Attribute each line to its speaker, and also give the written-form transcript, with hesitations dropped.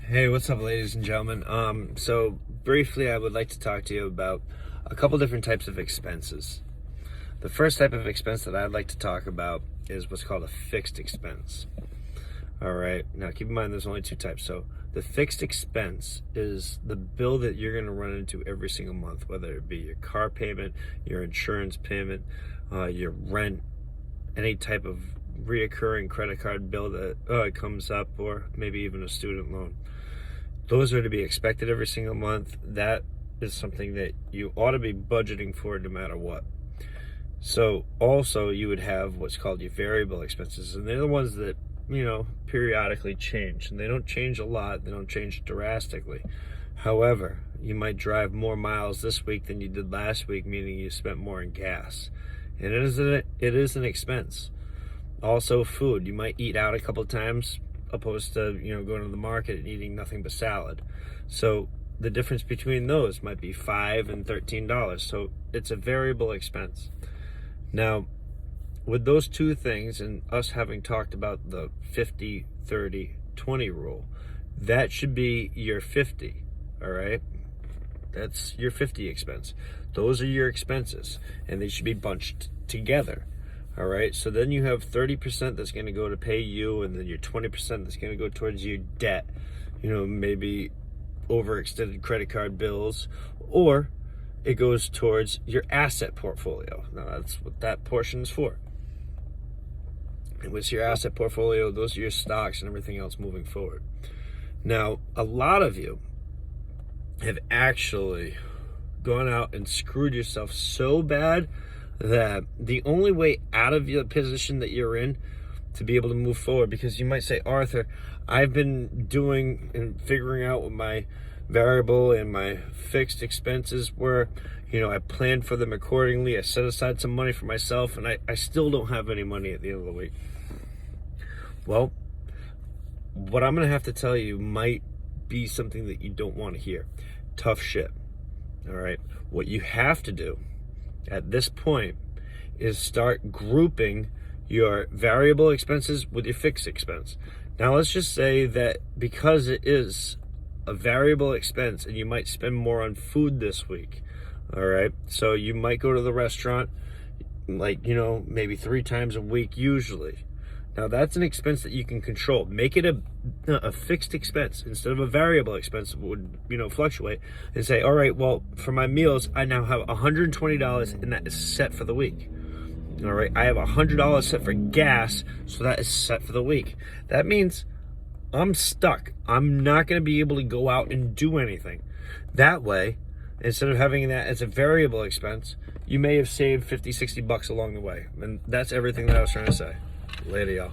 Speaker 1: Hey, what's up, ladies and gentlemen? So briefly, I would like to talk to you about a couple different types of expenses. The first type of expense that I'd like to talk about is what's called a fixed expense. All right, now keep in mind there's only two types. So the fixed expense is the bill that you're going to run into every single month, whether it be your car payment, your insurance payment, your rent, any type of reoccurring credit card bill that comes up, or maybe even a student loan. Those are to be expected every single month. That is something that you ought to be budgeting for no matter what. So also you would have what's called your variable expenses, and they're the ones that, periodically change. And they don't change a lot, they don't change drastically. However, you might drive more miles this week than you did last week, meaning you spent more in gas. And it is an expense. Also food, you might eat out a couple times opposed to going to the market and eating nothing but salad. So the difference between those might be $5 and $13. So it's a variable expense. Now, with those two things, and us having talked about the 50, 30, 20 rule, that should be your 50. All right, that's your 50 expense. Those are your expenses, and they should be bunched together. All right, so then you have 30% that's going to go to pay you, and then your 20% that's going to go towards your debt, maybe overextended credit card bills, or it goes towards your asset portfolio. Now, that's what that portion is for. And with your asset portfolio, those are your stocks and everything else moving forward. Now, a lot of you have actually gone out and screwed yourself so bad that the only way out of the position that you're in to be able to move forward, because you might say, Arthur, I've been doing and figuring out what my variable and my fixed expenses were. I planned for them accordingly. I set aside some money for myself, and I still don't have any money at the end of the week. Well, what I'm going to have to tell you might be something that you don't want to hear. Tough shit. All right. What you have to do at this point is start grouping your variable expenses with your fixed expense. Now, let's just say that because it is a variable expense and you might spend more on food this week. All right. So you might go to the restaurant maybe 3 times a week usually. Now, that's an expense that you can control. Make it a fixed expense instead of a variable expense that would, fluctuate, and say, all right, well, for my meals, I now have $120, and that is set for the week. All right, I have $100 set for gas, so that is set for the week. That means I'm stuck. I'm not going to be able to go out and do anything. That way, instead of having that as a variable expense, you may have saved $50, $60 along the way. And that's everything that I was trying to say. Later, y'all.